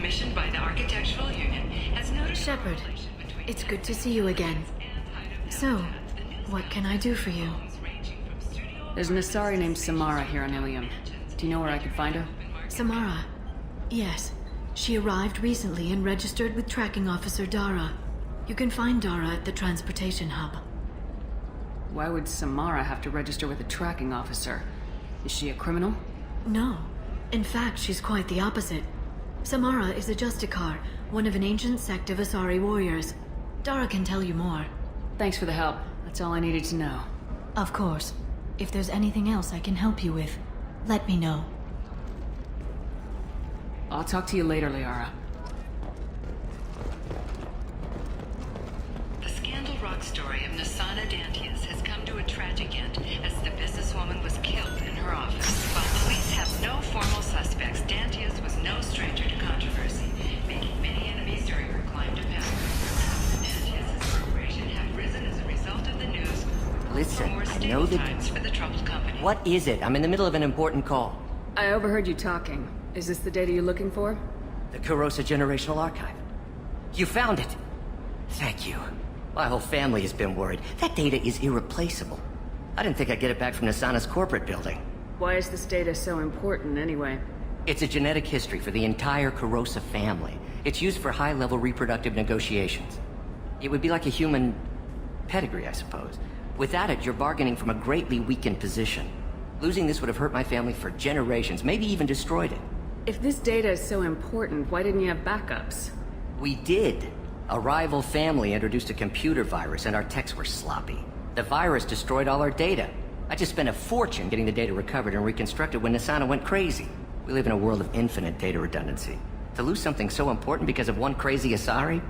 commissioned by the Architectural Union, has noted Shepard, it's good to see you again. So, what can I do for you? There's an Asari named Samara here on Ilium. Do you know where I could find her? Samara? Yes. She arrived recently and registered with Tracking Officer Dara. You can find Dara at the transportation hub. Why would Samara have to register with a tracking officer? Is she a criminal? No. In fact, she's quite the opposite. Samara is a Justicar, one of an ancient sect of Asari warriors. Dara can tell you more. Thanks for the help. That's all I needed to know. Of course. If there's anything else I can help you with, let me know. I'll talk to you later, Liara. The Scandal Rock story of Nasana Dantius has come to a tragic end as the businesswoman was killed in her office. While police have no formal suspects, Dantius was no stranger to controversy, making many enemies during her climb to power. Dantius' corporation had risen as a result of the news. Listen, more I stable know that... times for the troubled company. What is it? I'm in the middle of an important call. I overheard you talking. Is this the data you're looking for? The Kurosa Generational Archive. You found it! Thank you. My whole family has been worried. That data is irreplaceable. I didn't think I'd get it back from Nasana's corporate building. Why is this data so important, anyway? It's a genetic history for the entire Kurosa family. It's used for high-level reproductive negotiations. It would be like a human pedigree, I suppose. Without it, you're bargaining from a greatly weakened position. Losing this would have hurt my family for generations, maybe even destroyed it. If this data is so important, why didn't you have backups? We did. A rival family introduced a computer virus and our techs were sloppy. The virus destroyed all our data. I just spent a fortune getting the data recovered and reconstructed when Nasana went crazy. We live in a world of infinite data redundancy. To lose something so important because of one crazy Asari?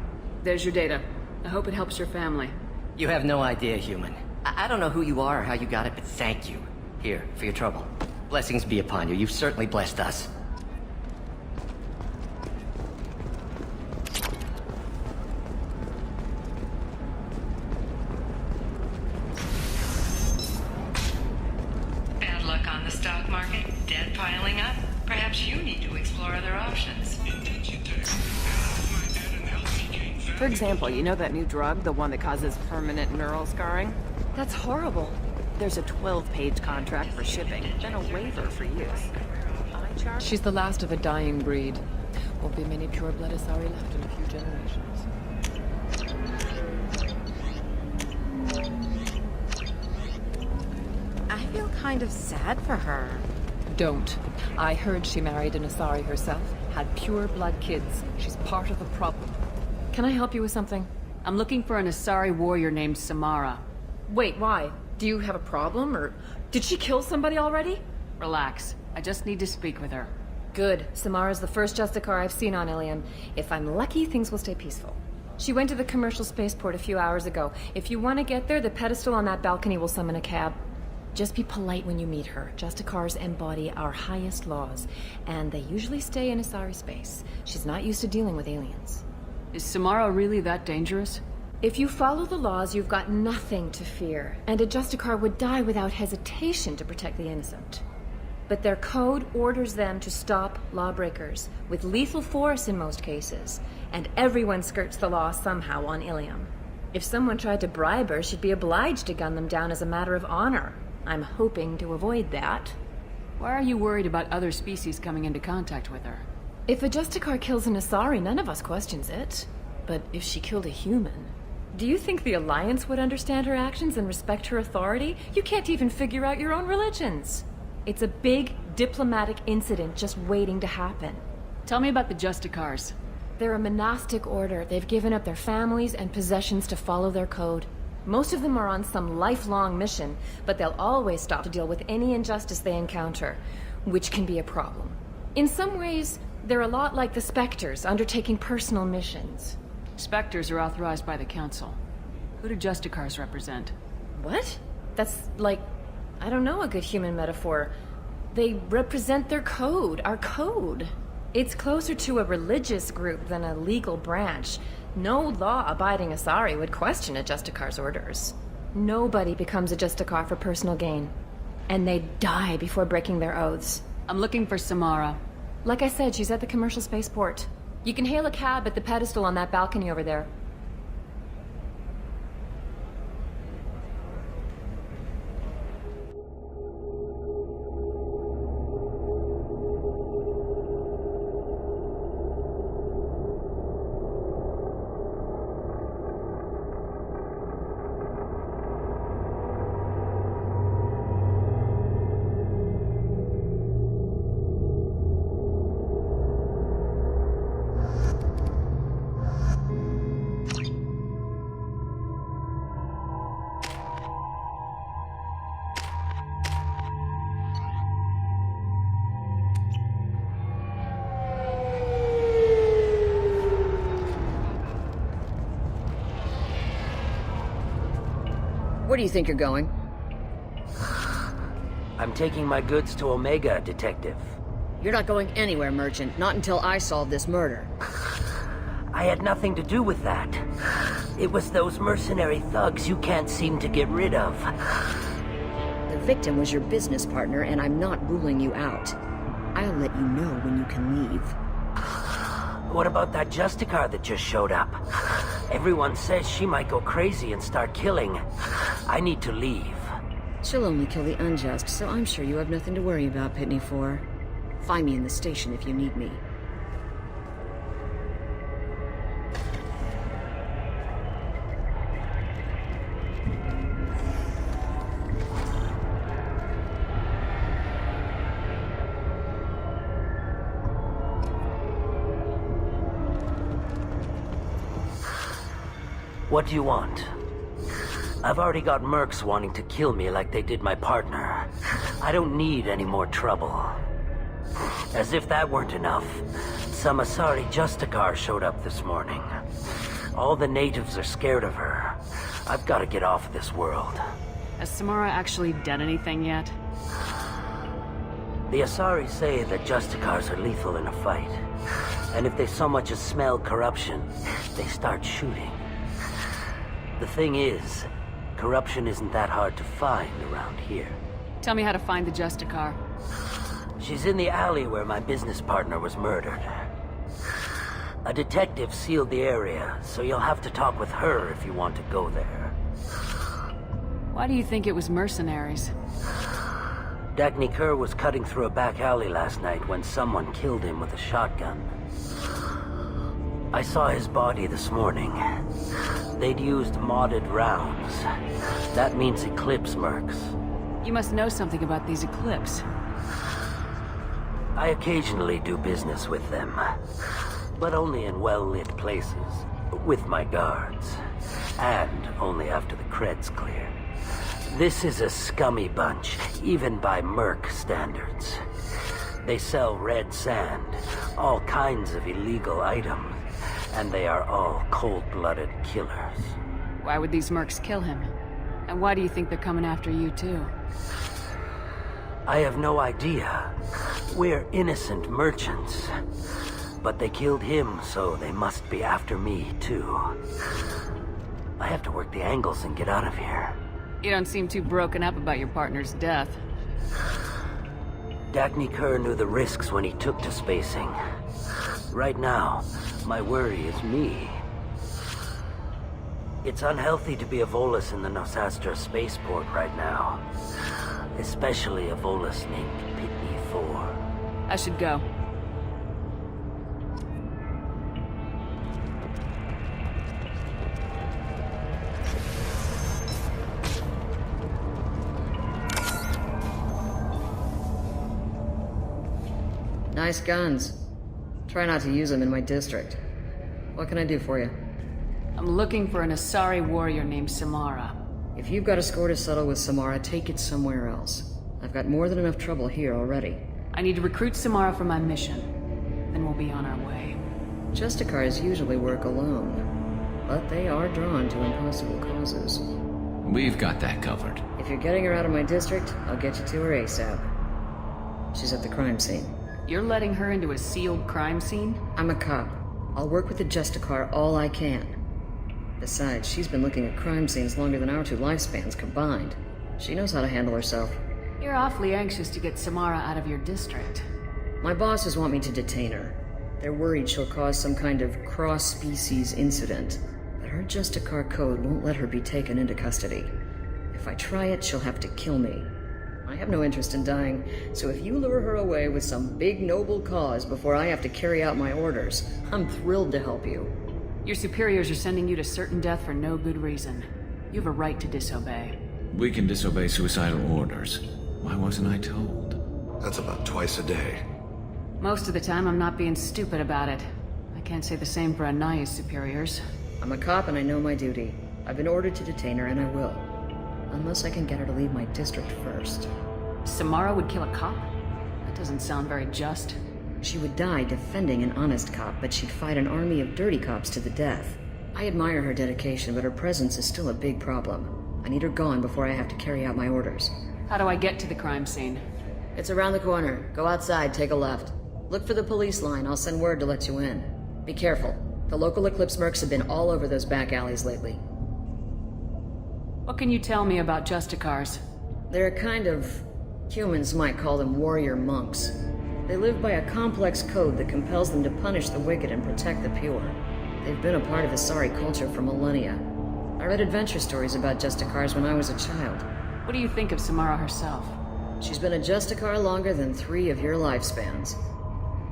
There's your data. I hope it helps your family. You have no idea, human. I don't know who you are or how you got it, but thank you. Here, for your trouble. Blessings be upon you. You've certainly blessed us. Bad luck on the stock market, debt piling up. Perhaps you need to explore other options. For example, you know that new drug, the one that causes permanent neural scarring? That's horrible. There's a 12-page contract for shipping, then a waiver for use. She's the last of a dying breed. Won't be many pure-blood Asari left in a few generations. I feel kind of sad for her. Don't. I heard she married an Asari herself, had pure-blood kids. She's part of the problem. Can I help you with something? I'm looking for an Asari warrior named Samara. Wait, why? Do you have a problem, or did she kill somebody already? Relax. I just need to speak with her. Good. Samara's the first Justicar I've seen on Ilium. If I'm lucky, things will stay peaceful. She went to the commercial spaceport a few hours ago. If you want to get there, the pedestal on that balcony will summon a cab. Just be polite when you meet her. Justicars embody our highest laws, and they usually stay in Asari space. She's not used to dealing with aliens. Is Samara really that dangerous? If you follow the laws, you've got nothing to fear, and a Justicar would die without hesitation to protect the innocent. But their code orders them to stop lawbreakers, with lethal force in most cases, and everyone skirts the law somehow on Ilium. If someone tried to bribe her, she'd be obliged to gun them down as a matter of honor. I'm hoping to avoid that. Why are you worried about other species coming into contact with her? If a Justicar kills an Asari, none of us questions it. But if she killed a human... Do you think the Alliance would understand her actions and respect her authority? You can't even figure out your own religions. It's a big diplomatic incident just waiting to happen. Tell me about the Justicars. They're a monastic order. They've given up their families and possessions to follow their code. Most of them are on some lifelong mission, but they'll always stop to deal with any injustice they encounter, which can be a problem. In some ways, they're a lot like the Spectres, undertaking personal missions. Spectres are authorized by the Council. Who do Justicars represent? What? That's like, I don't know, a good human metaphor. They represent their code, our code. It's closer to a religious group than a legal branch. No law-abiding Asari would question a Justicar's orders. Nobody becomes a Justicar for personal gain. And they die before breaking their oaths. I'm looking for Samara. Like I said, she's at the commercial spaceport. You can hail a cab at the pedestal on that balcony over there. Where do you think you're going? I'm taking my goods to Omega, Detective. You're not going anywhere, Merchant. Not until I solve this murder. I had nothing to do with that. It was those mercenary thugs you can't seem to get rid of. The victim was your business partner, and I'm not ruling you out. I'll let you know when you can leave. What about that Justicar that just showed up? Everyone says she might go crazy and start killing. I need to leave. She'll only kill the unjust, so I'm sure you have nothing to worry about, Pitney 4. Find me in the station if you need me. What do you want? I've already got mercs wanting to kill me like they did my partner. I don't need any more trouble. As if that weren't enough, some Asari Justicar showed up this morning. All the natives are scared of her. I've got to get off this world. Has Samara actually done anything yet? The Asari say that Justicars are lethal in a fight. And if they so much as smell corruption, they start shooting. The thing is, corruption isn't that hard to find around here. Tell me how to find the Justicar. She's in the alley where my business partner was murdered. A detective sealed the area, so you'll have to talk with her if you want to go there. Why do you think it was mercenaries? Dagny Kerr was cutting through a back alley last night when someone killed him with a shotgun. I saw his body this morning. They'd used modded rounds. That means Eclipse mercs. You must know something about these Eclipse. I occasionally do business with them, but only in well-lit places, with my guards, and only after the cred's clear. This is a scummy bunch, even by merc standards. They sell red sand, all kinds of illegal items, and they are all cold-blooded killers. Why would these mercs kill him? And why do you think they're coming after you, too? I have no idea. We're innocent merchants. But they killed him, so they must be after me, too. I have to work the angles and get out of here. You don't seem too broken up about your partner's death. Dagny Kerr knew the risks when he took to spacing. Right now, my worry is me. It's unhealthy to be a Volus in the Nosastra spaceport right now. Especially a Volus named Pitney 4. I should go. Nice guns. Try not to use them in my district. What can I do for you? I'm looking for an Asari warrior named Samara. If you've got a score to settle with Samara, take it somewhere else. I've got more than enough trouble here already. I need to recruit Samara for my mission. Then we'll be on our way. Justicars usually work alone, but they are drawn to impossible causes. We've got that covered. If you're getting her out of my district, I'll get you to her ASAP. She's at the crime scene. You're letting her into a sealed crime scene? I'm a cop. I'll work with the Justicar all I can. Besides, she's been looking at crime scenes longer than our two lifespans combined. She knows how to handle herself. You're awfully anxious to get Samara out of your district. My bosses want me to detain her. They're worried she'll cause some kind of cross-species incident, but her Justicar code won't let her be taken into custody. If I try it, she'll have to kill me. I have no interest in dying, so if you lure her away with some big noble cause before I have to carry out my orders, I'm thrilled to help you. Your superiors are sending you to certain death for no good reason. You have a right to disobey. We can disobey suicidal orders. Why wasn't I told? That's about twice a day. Most of the time, I'm not being stupid about it. I can't say the same for Anaya's superiors. I'm a cop and I know my duty. I've been ordered to detain her and I will. Unless I can get her to leave my district first. Samara would kill a cop? That doesn't sound very just. She would die defending an honest cop, but she'd fight an army of dirty cops to the death. I admire her dedication, but her presence is still a big problem. I need her gone before I have to carry out my orders. How do I get to the crime scene? It's around the corner. Go outside, take a left. Look for the police line. I'll send word to let you in. Be careful. The local Eclipse mercs have been all over those back alleys lately. What can you tell me about Justicars? They're a kind of... humans might call them warrior monks. They live by a complex code that compels them to punish the wicked and protect the pure. They've been a part of Asari culture for millennia. I read adventure stories about Justicars when I was a child. What do you think of Samara herself? She's been a Justicar longer than 3 of your lifespans.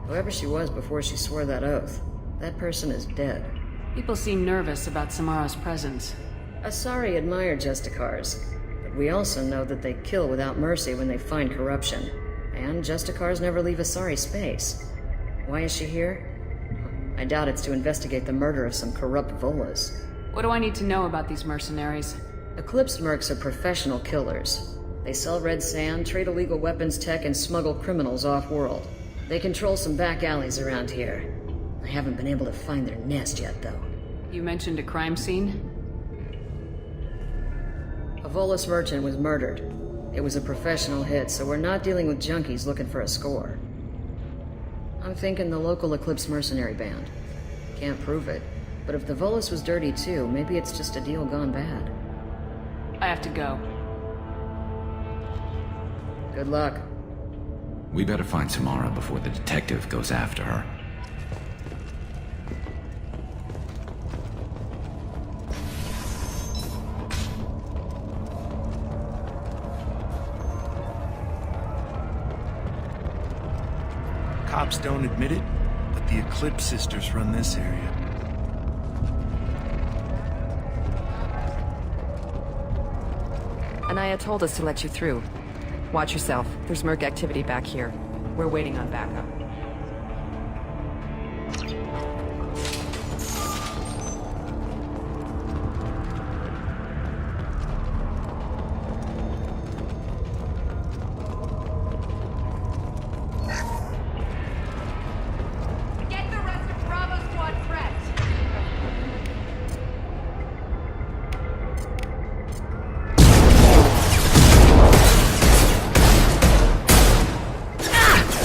Whoever she was before she swore that oath, that person is dead. People seem nervous about Samara's presence. Asari admire Justicars, but we also know that they kill without mercy when they find corruption. And Justicars never leave Asari space. Why is she here? I doubt it's to investigate the murder of some corrupt Volas. What do I need to know about these mercenaries? Eclipse mercs are professional killers. They sell red sand, trade illegal weapons tech, and smuggle criminals off-world. They control some back alleys around here. I haven't been able to find their nest yet, though. You mentioned a crime scene? A Volas merchant was murdered. It was a professional hit, so we're not dealing with junkies looking for a score. I'm thinking the local Eclipse mercenary band. Can't prove it, but if the Volas was dirty too, maybe it's just a deal gone bad. I have to go. Good luck. We better find Samara before the detective goes after her. Cops don't admit it, but the Eclipse sisters run this area. Anaya told us to let you through. Watch yourself. There's merc activity back here. We're waiting on backup. Get the rest of Bravo Squad prepped!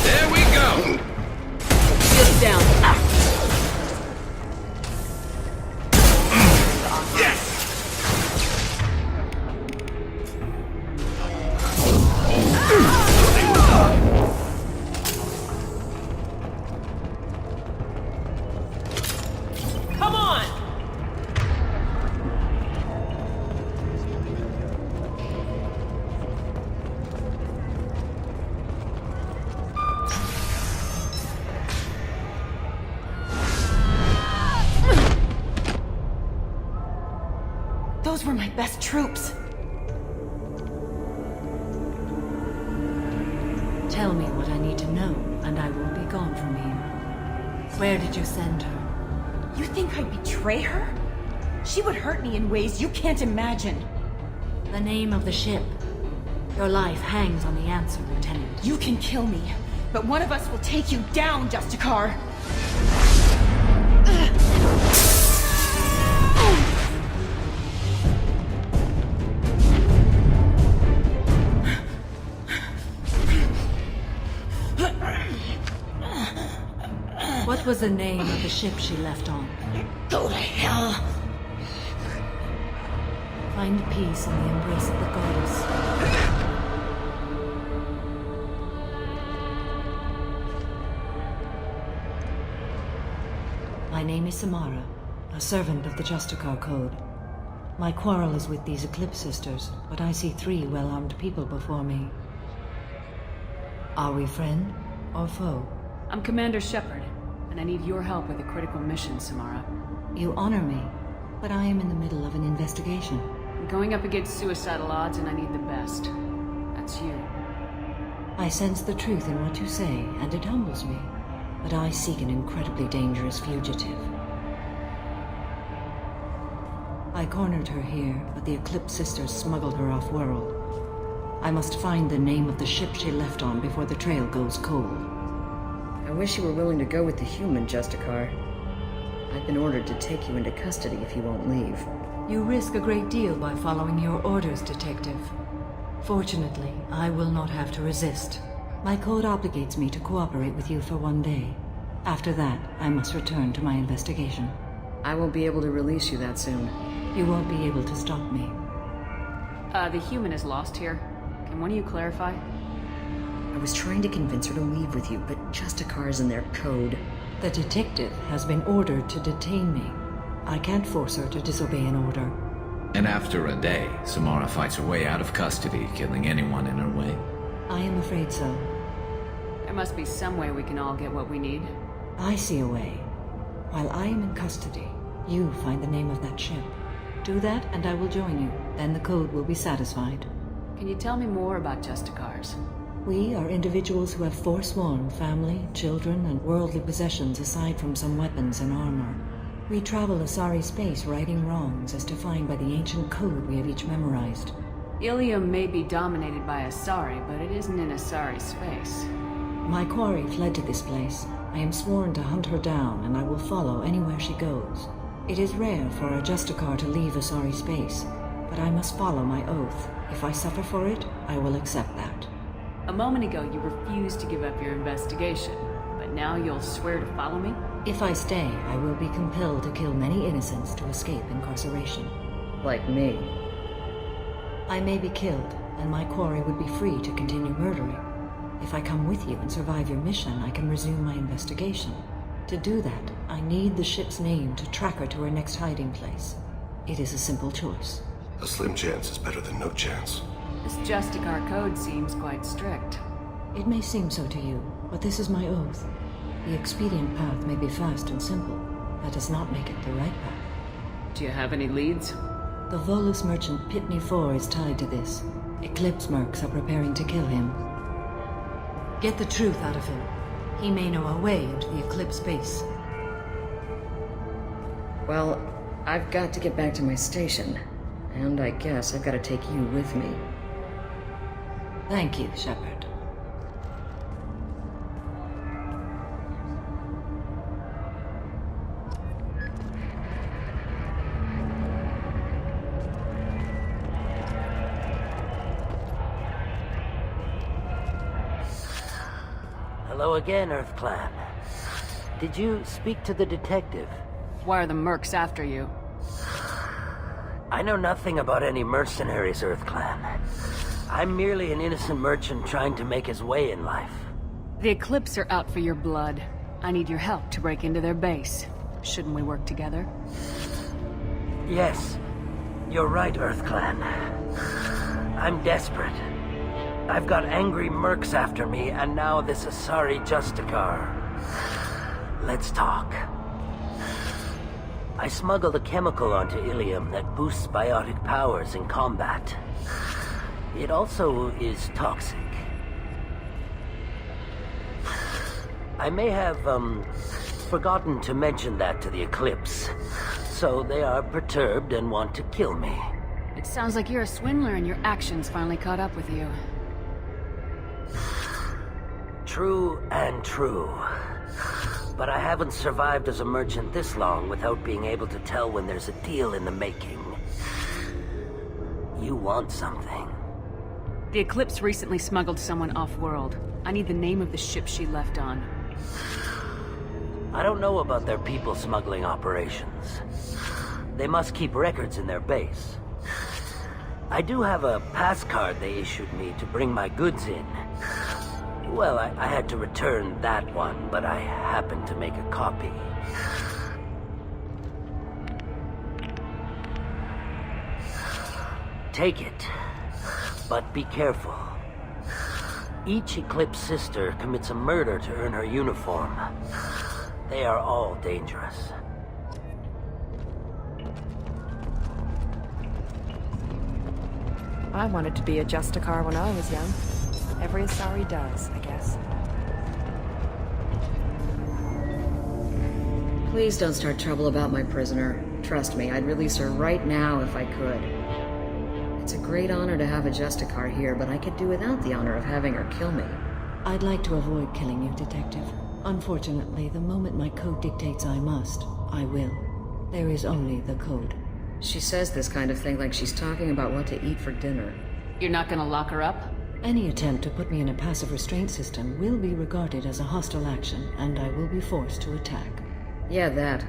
There we go! Get down. Come on! Those were my best troops. Tell me what I need to know, and I will be gone from here. Where did you send her? You think I'd betray her? She would hurt me in ways you can't imagine. The name of the ship. Your life hangs on the answer, Lieutenant. You can kill me, but one of us will take you down, Justicar. What was the name of the ship she left on? Go to hell. Find peace in the embrace of the goddess. My name is Samara, a servant of the Justicar Code. My quarrel is with these Eclipse Sisters, but I see 3 well-armed people before me. Are we friend or foe? I'm Commander Shepard, and I need your help with a critical mission, Samara. You honor me, but I am in the middle of an investigation. I'm going up against suicidal odds, and I need the best. That's you. I sense the truth in what you say, and it humbles me. But I seek an incredibly dangerous fugitive. I cornered her here, but the Eclipse Sisters smuggled her off-world. I must find the name of the ship she left on before the trail goes cold. I wish you were willing to go with the human, Justicar. I've been ordered to take you into custody if you won't leave. You risk a great deal by following your orders, Detective. Fortunately, I will not have to resist. My code obligates me to cooperate with you for 1 day. After that, I must return to my investigation. I won't be able to release you that soon. You won't be able to stop me. The human is lost here. Can one of you clarify? I was trying to convince her to leave with you, but Justicar's in their code. The detective has been ordered to detain me. I can't force her to disobey an order. And after a day, Samara fights her way out of custody, killing anyone in her way. I am afraid so. There must be some way we can all get what we need. I see a way. While I am in custody, you find the name of that ship. Do that and I will join you. Then the code will be satisfied. Can you tell me more about Justicars? We are individuals who have forsworn family, children, and worldly possessions aside from some weapons and armor. We travel Asari space righting wrongs as defined by the ancient code we have each memorized. Ilium may be dominated by Asari, but it isn't in Asari space. My quarry fled to this place. I am sworn to hunt her down, and I will follow anywhere she goes. It is rare for a Justicar to leave Asari space, but I must follow my oath. If I suffer for it, I will accept that. A moment ago, you refused to give up your investigation, but now you'll swear to follow me? If I stay, I will be compelled to kill many innocents to escape incarceration. Like me. I may be killed, and my quarry would be free to continue murdering. If I come with you and survive your mission, I can resume my investigation. To do that, I need the ship's name to track her to her next hiding place. It is a simple choice. A slim chance is better than no chance. This Justicar code seems quite strict. It may seem so to you, but this is my oath. The expedient path may be fast and simple. That does not make it the right path. Do you have any leads? The Volus merchant Pitney 4 is tied to this. Eclipse mercs are preparing to kill him. Get the truth out of him. He may know a way into the Eclipse base. Well, I've got to get back to my station. And I guess I've got to take you with me. Thank you, Shepard. Hello again, Earth Clan. Did you speak to the detective? Why are the mercs after you? I know nothing about any mercenaries, Earth Clan. I'm merely an innocent merchant trying to make his way in life. The Eclipse are out for your blood. I need your help to break into their base. Shouldn't we work together? Yes, you're right, Earth Clan. I'm desperate. I've got angry mercs after me, and now this Asari Justicar. Let's talk. I smuggled a chemical onto Ilium that boosts biotic powers in combat. It also is toxic. I may have, forgotten to mention that to the Eclipse. So they are perturbed and want to kill me. It sounds like you're a swindler and your actions finally caught up with you. True and true. But I haven't survived as a merchant this long without being able to tell when there's a deal in the making. You want something. The Eclipse recently smuggled someone off-world. I need the name of the ship she left on. I don't know about their people smuggling operations. They must keep records in their base. I do have a pass card they issued me to bring my goods in. Well, I had to return that one, but I happened to make a copy. Take it. But be careful. Each Eclipse sister commits a murder to earn her uniform. They are all dangerous. I wanted to be a Justicar when I was young. Every Asari does, I guess. Please don't start trouble about my prisoner. Trust me, I'd release her right now if I could. It's a great honor to have a Justicar here, but I could do without the honor of having her kill me. I'd like to avoid killing you, Detective. Unfortunately, the moment my code dictates I must, I will. There is only the code. She says this kind of thing like she's talking about what to eat for dinner. You're not gonna lock her up? Any attempt to put me in a passive restraint system will be regarded as a hostile action, and I will be forced to attack. Yeah, that.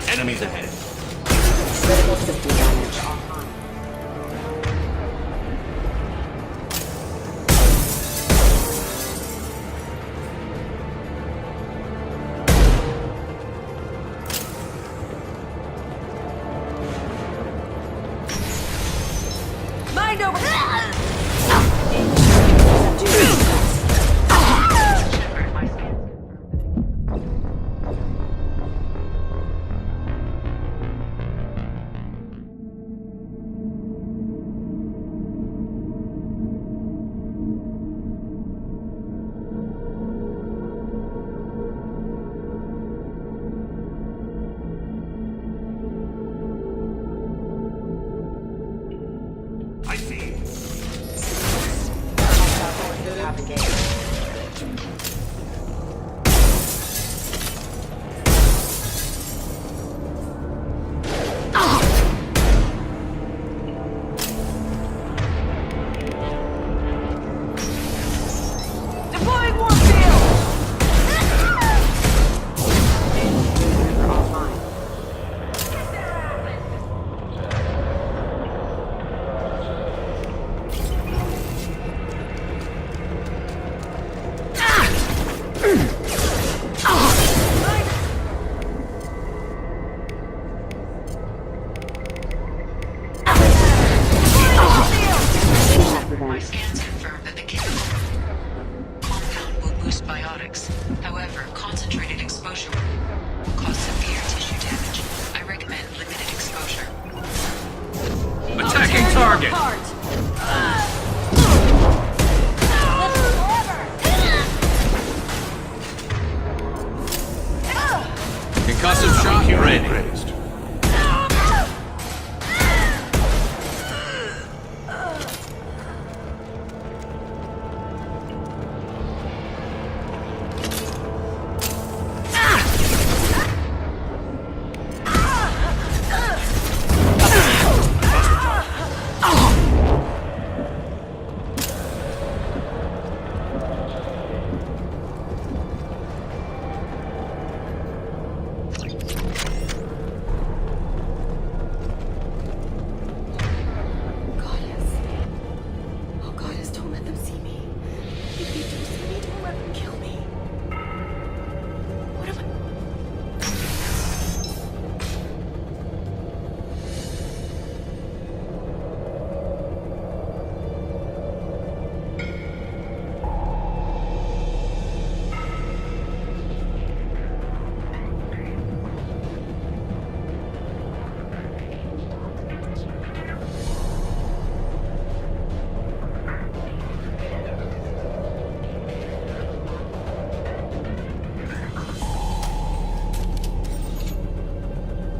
Enemies ahead. Critical system damage. Mind over. I see. Deploying warfield. My scans confirm that the chemical compound will boost biotics. However, concentrated exposure will cause severe tissue damage. I recommend limited exposure. Attacking target! Concussive shot ready. Praised.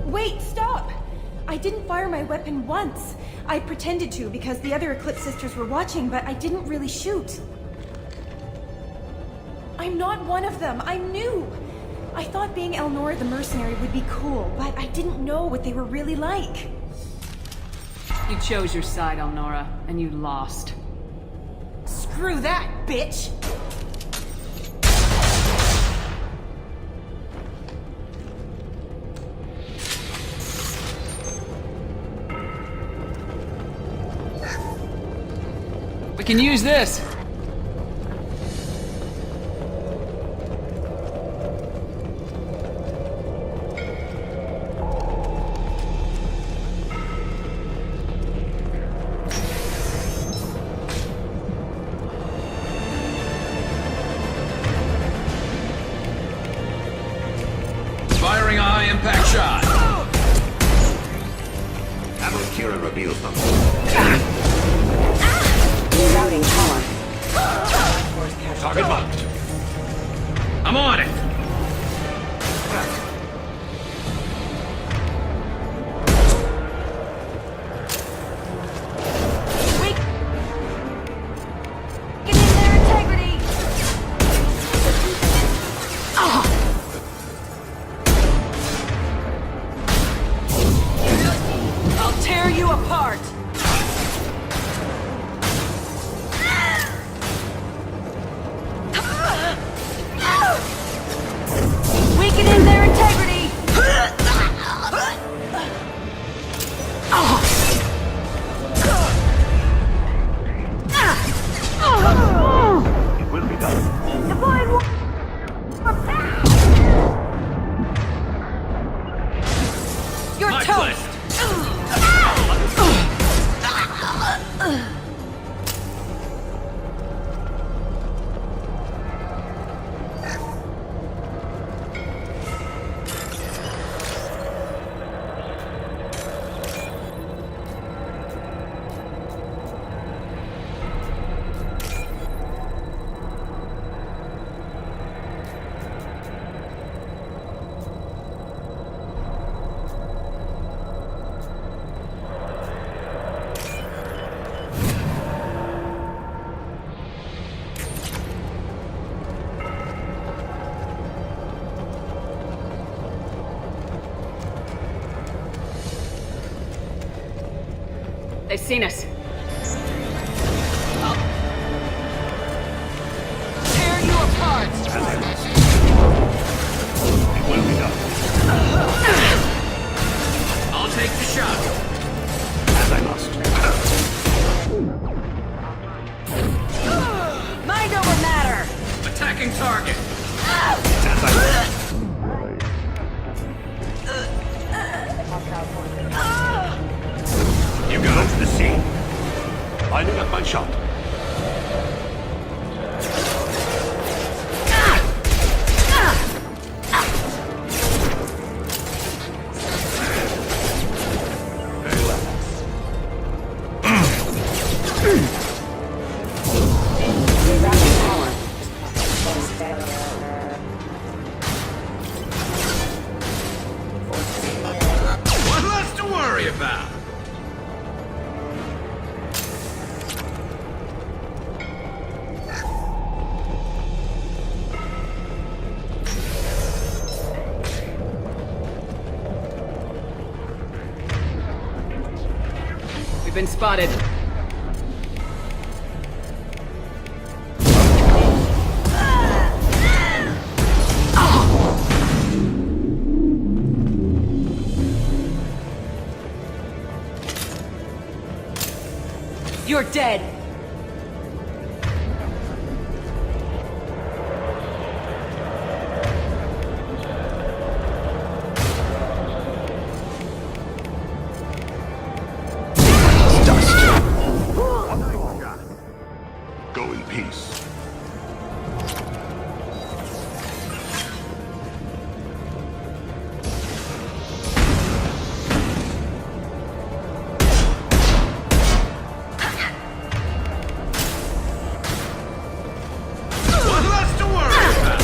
Wait, stop! I didn't fire my weapon once. I pretended to because the other Eclipse sisters were watching, but I didn't really shoot. I'm not one of them. I'm new. I thought being Elnora the mercenary would be cool, but I didn't know what they were really like. You chose your side, Elnora, and you lost. Screw that, bitch! We can use this! Firing a high-impact shot! Have Kira reveal them. Routing power. Target marked. I'm on it! Get in their integrity! I'll tear you apart! Weaken in their integrity! It will be done. Deploying You're My toast! quest! They've seen us. Tear you apart! As I must. It will be done. I'll take the shot. As I must. Mind over matter! Attacking target. As I must. You go to the scene. Lining up my shot. Very well. What less to worry about? We've been spotted. You're dead! Go in peace. What less to worry about?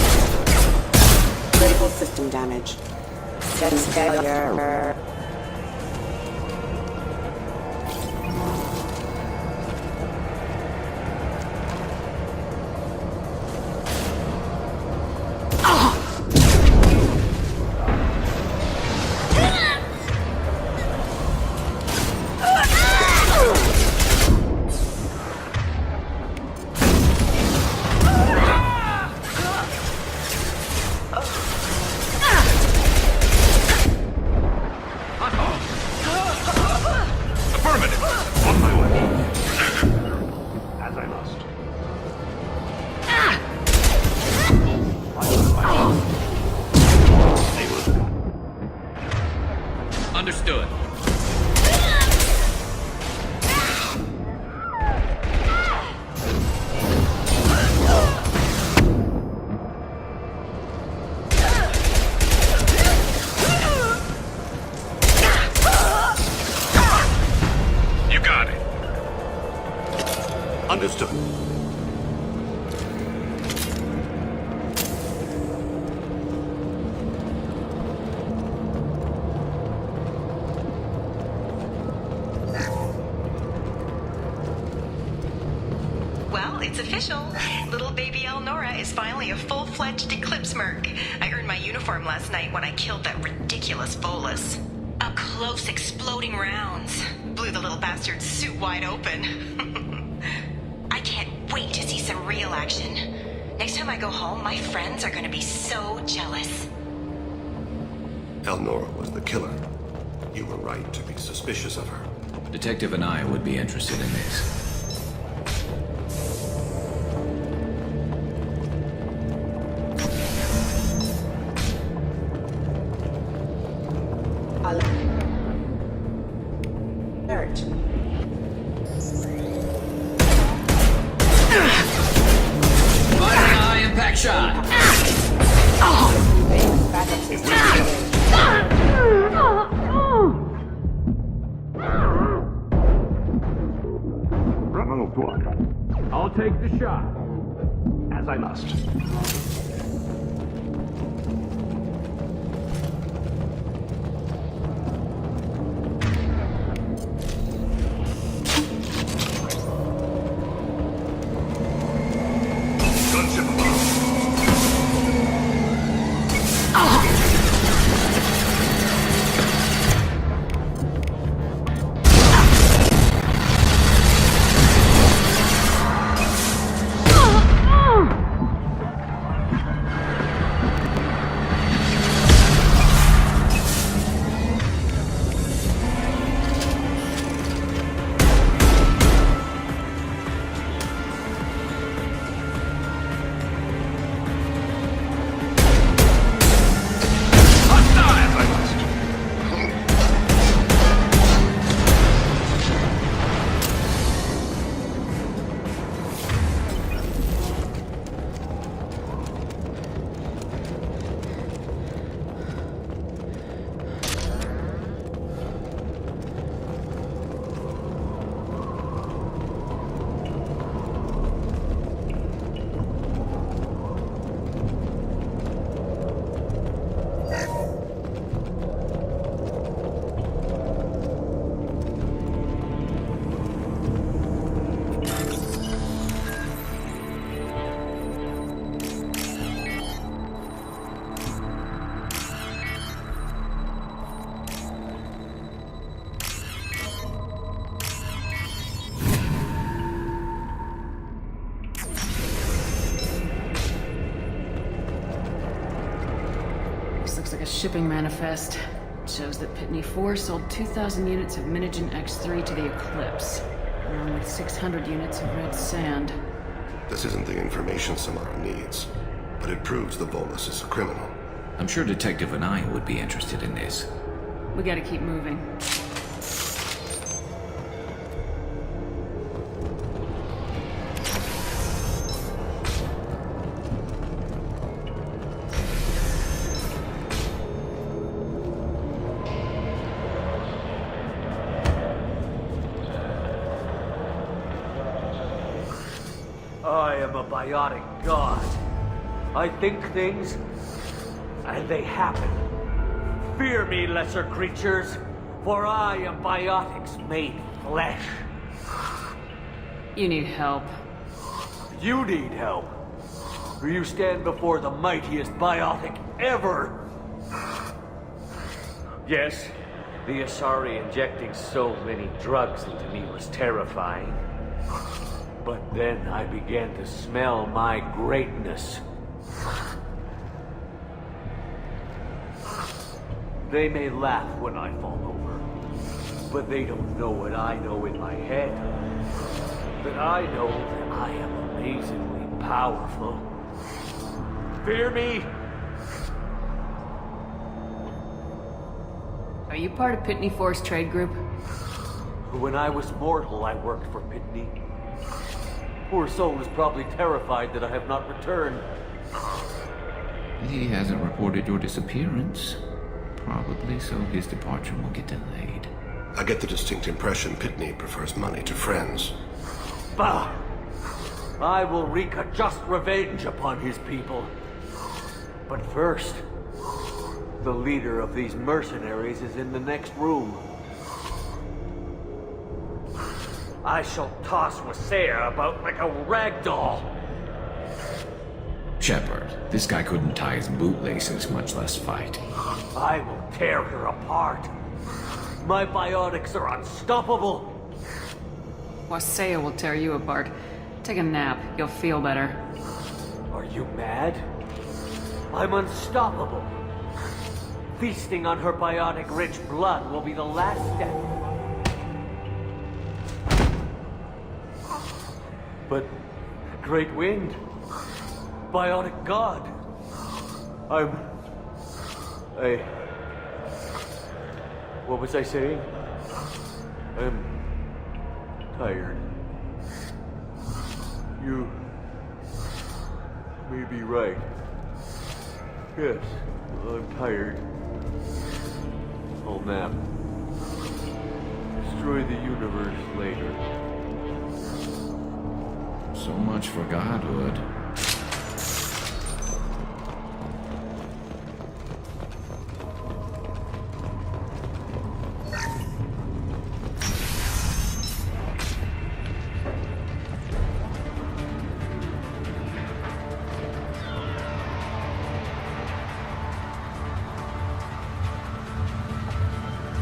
Critical system damage. Sense failure. Understood. You got it. Understood. Well, it's official. Little baby Elnora is finally a full-fledged Eclipse merc. I earned my uniform last night when I killed that ridiculous Volus. Up close, exploding rounds. Blew the little bastard's suit wide open. I can't wait to see some real action. Next time I go home, my friends are gonna be so jealous. Elnora was the killer. You were right to be suspicious of her. Detective and I would be interested in this. Shot. I'll take the shot, as I must. Looks like a shipping manifest. It shows that Pitney 4 sold 2,000 units of Minigen X3 to the Eclipse, along with 600 units of red sand. This isn't the information Samara needs, but it proves the Volus is a criminal. I'm sure Detective and I would be interested in this. We gotta keep moving. I am a biotic god. I think things, and they happen. Fear me, lesser creatures, for I am biotics made flesh. You need help. You need help. For you stand before the mightiest biotic ever. Yes, the Asari injecting so many drugs into me was terrifying. But then I began to smell my greatness. They may laugh when I fall over, but they don't know what I know in my head. That I know that I am amazingly powerful. Fear me? Are you part of Pitney Force Trade Group? When I was mortal, I worked for Pitney. Poor soul is probably terrified that I have not returned. He hasn't reported your disappearance. Probably so his departure will get delayed. I get the distinct impression Pitney prefers money to friends. Bah! I will wreak a just revenge upon his people. But first, the leader of these mercenaries is in the next room. I shall toss Wasea about like a rag doll. Shepard, this guy couldn't tie his bootlaces, much less fight. I will tear her apart. My biotics are unstoppable. Wasea will tear you apart. Take a nap. You'll feel better. Are you mad? I'm unstoppable. Feasting on her biotic-rich blood will be the last step. But, Great Wind, Biotic God, what was I saying? I'm tired. You may be right. Yes, I'm tired. I'll nap. Destroy the universe later. So much for godhood.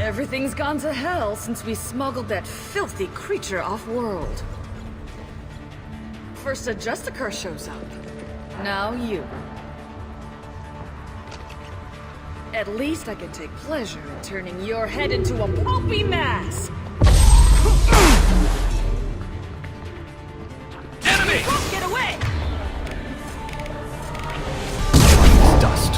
Everything's gone to hell since we smuggled that filthy creature off-world. First a Justicar shows up. Now you. At least I can take pleasure in turning your head into a pulpy mass! Enemy! Don't get away! Dust.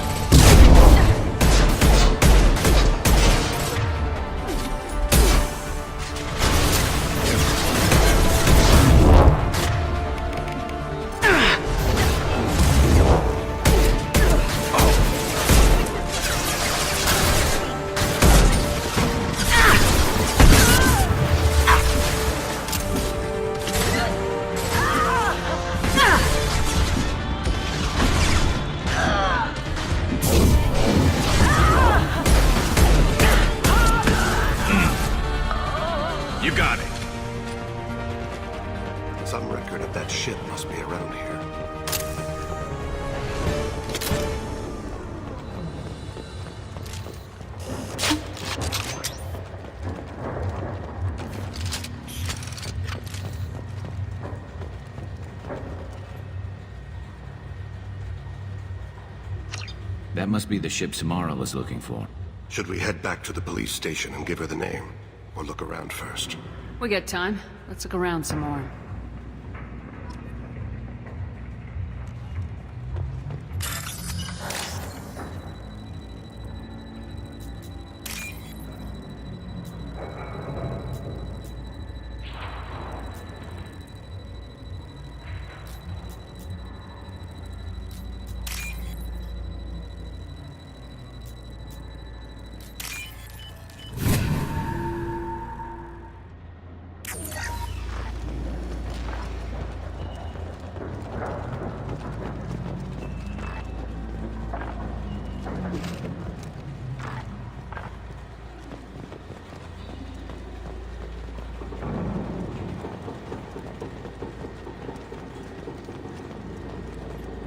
You got it. Some record of that ship must be around here. That must be the ship Samara was looking for. Should we head back to the police station and give her the name? Or look around first? We got time. Let's look around some more.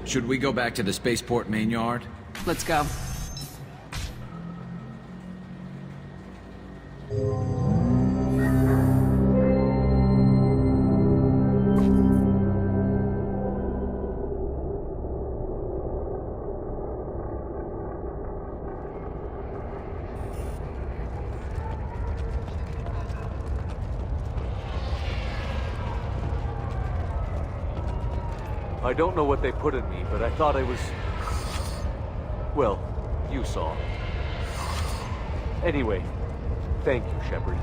Should we go back to the spaceport main yard? Let's go. I don't know what they put in me, but I thought I was... Well, you saw. Anyway, thank you, Shepard.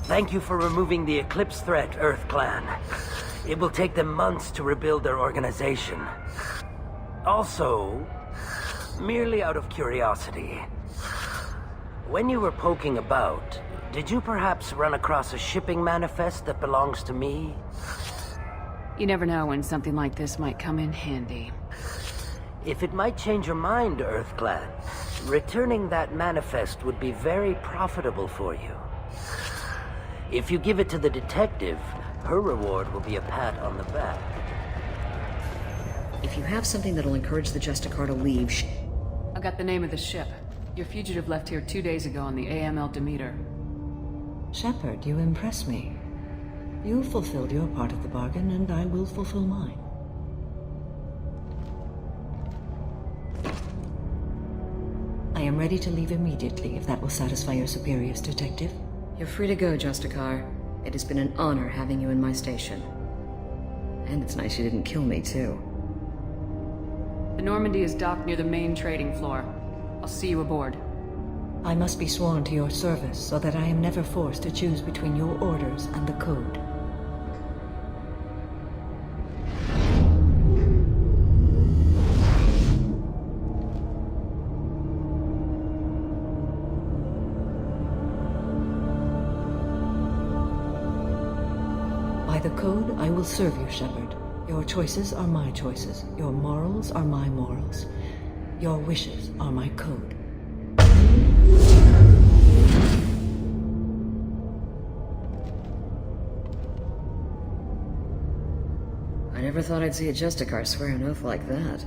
Thank you for removing the Eclipse threat, Earth Clan. It will take them months to rebuild their organization. Also, merely out of curiosity, when you were poking about, did you perhaps run across a shipping manifest that belongs to me? You never know when something like this might come in handy. If it might change your mind, Earth Clan, returning that manifest would be very profitable for you. If you give it to the detective, her reward will be a pat on the back. If you have something that'll encourage the Justicar to leave, I got the name of the ship. Your fugitive left here 2 days ago on the AML Demeter. Shepard, you impress me. You fulfilled your part of the bargain, and I will fulfill mine. I am ready to leave immediately, if that will satisfy your superiors, Detective. You're free to go, Justicar. It has been an honor having you in my station. And it's nice you didn't kill me, too. The Normandy is docked near the main trading floor. I'll see you aboard. I must be sworn to your service, so that I am never forced to choose between your orders and the Code. By the Code, I will serve you, Shepard. Your choices are my choices. Your morals are my morals. Your wishes are my code. I never thought I'd see a Justicar swear an oath like that.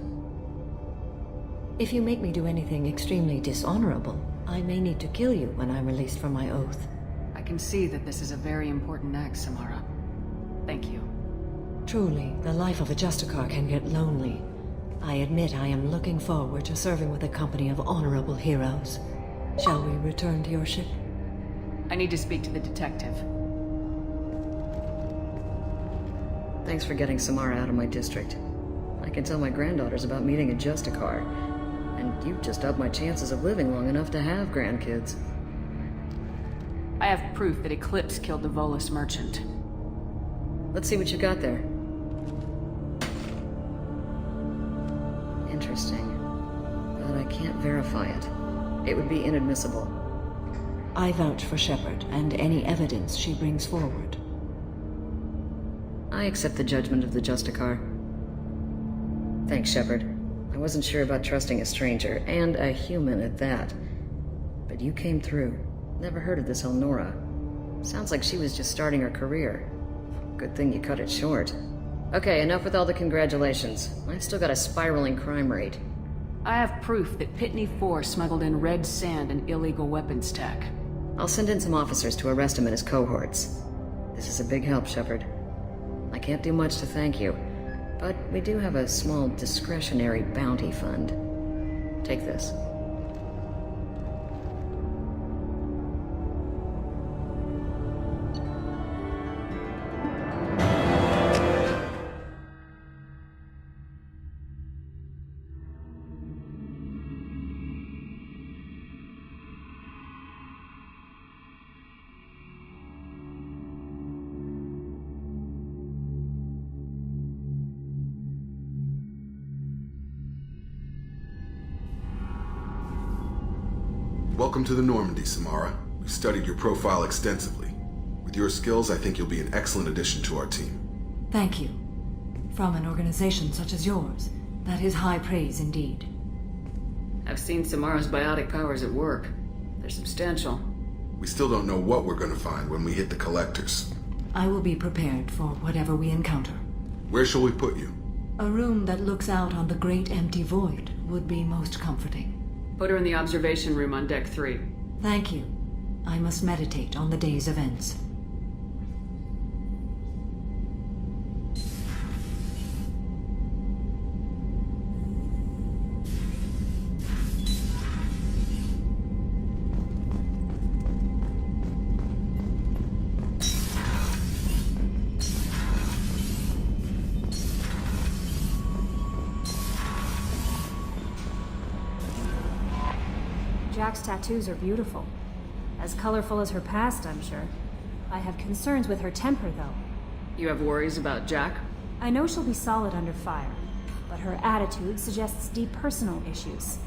If you make me do anything extremely dishonorable, I may need to kill you when I'm released from my oath. I can see that this is a very important act, Samara. Thank you. Truly, the life of a Justicar can get lonely. I admit I am looking forward to serving with a company of honorable heroes. Shall we return to your ship? I need to speak to the detective. Thanks for getting Samara out of my district. I can tell my granddaughters about meeting a Justicar, and you've just upped my chances of living long enough to have grandkids. I have proof that Eclipse killed the Volus merchant. Let's see what you got there. Interesting. But I can't verify it. It would be inadmissible. I vouch for Shepard and any evidence she brings forward. I accept the judgment of the Justicar. Thanks, Shepard. I wasn't sure about trusting a stranger, and a human at that. But you came through. Never heard of this Elnora. Sounds like she was just starting her career. Good thing you cut it short. Okay, enough with all the congratulations. I've still got a spiraling crime rate. I have proof that Pitney 4 smuggled in red sand and illegal weapons tech. I'll send in some officers to arrest him and his cohorts. This is a big help, Shepard. I can't do much to thank you, but we do have a small discretionary bounty fund. Take this. Welcome to the Normandy, Samara. We've studied your profile extensively. With your skills, I think you'll be an excellent addition to our team. Thank you. From an organization such as yours, that is high praise indeed. I've seen Samara's biotic powers at work. They're substantial. We still don't know what we're going to find when we hit the collectors. I will be prepared for whatever we encounter. Where shall we put you? A room that looks out on the great empty void would be most comforting. Put her in the observation room on deck 3. Thank you. I must meditate on the day's events. Jack's tattoos are beautiful. As colorful as her past, I'm sure. I have concerns with her temper, though. You have worries about Jack? I know she'll be solid under fire, but her attitude suggests deep personal issues.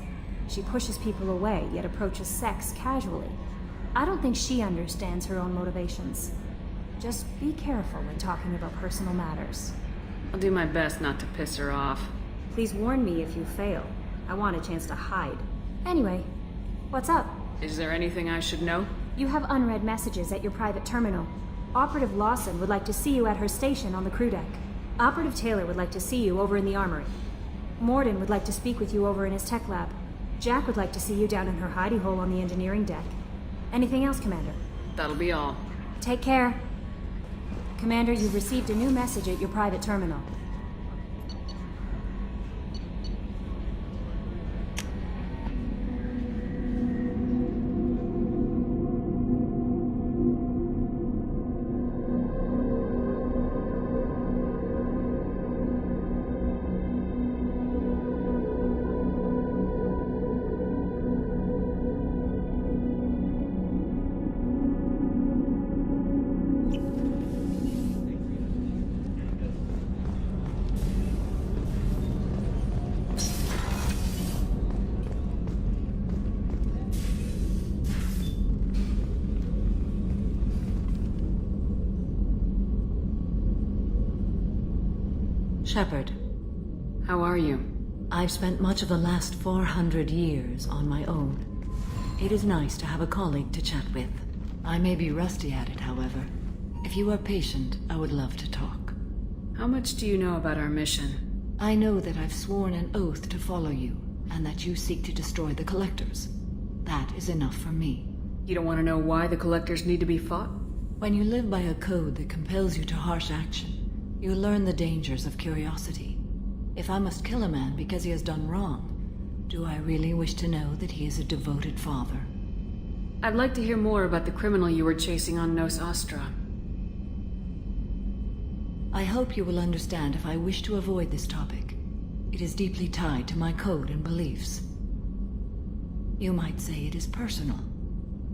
She pushes people away, yet approaches sex casually. I don't think she understands her own motivations. Just be careful when talking about personal matters. I'll do my best not to piss her off. Please warn me if you fail. I want a chance to hide. Anyway, what's up? Is there anything I should know? You have unread messages at your private terminal. Operative Lawson would like to see you at her station on the crew deck. Operative Taylor would like to see you over in the armory. Morden would like to speak with you over in his tech lab. Jack would like to see you down in her hidey hole on the engineering deck. Anything else, Commander? That'll be all. Take care. Commander, you've received a new message at your private terminal. Shepard. How are you? I've spent much of the last 400 years on my own. It is nice to have a colleague to chat with. I may be rusty at it, however. If you are patient, I would love to talk. How much do you know about our mission? I know that I've sworn an oath to follow you, and that you seek to destroy the Collectors. That is enough for me. You don't want to know why the Collectors need to be fought? When you live by a code that compels you to harsh action, you learn the dangers of curiosity. If I must kill a man because he has done wrong, do I really wish to know that he is a devoted father? I'd like to hear more about the criminal you were chasing on Nos Astra. I hope you will understand if I wish to avoid this topic. It is deeply tied to my code and beliefs. You might say it is personal.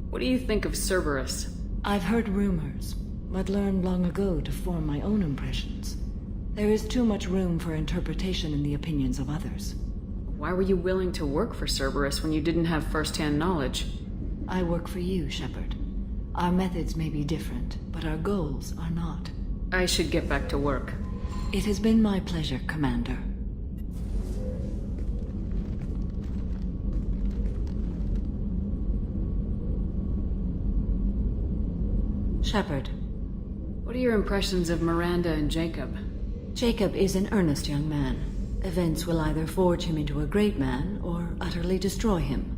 What do you think of Cerberus? I've heard rumors, but learned long ago to form my own impressions. There is too much room for interpretation in the opinions of others. Why were you willing to work for Cerberus when you didn't have first-hand knowledge? I work for you, Shepard. Our methods may be different, but our goals are not. I should get back to work. It has been my pleasure, Commander. Shepard. What are your impressions of Miranda and Jacob? Jacob is an earnest young man. Events will either forge him into a great man or utterly destroy him.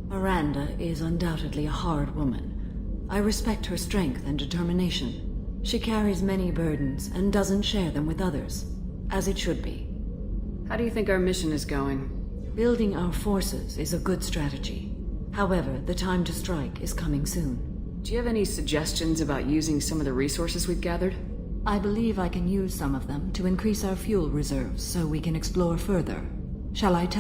Miranda is undoubtedly a hard woman. I respect her strength and determination. She carries many burdens and doesn't share them with others, as it should be. How do you think our mission is going? Building our forces is a good strategy. However, the time to strike is coming soon. Do you have any suggestions about using some of the resources we've gathered? I believe I can use some of them to increase our fuel reserves so we can explore further. Shall I tell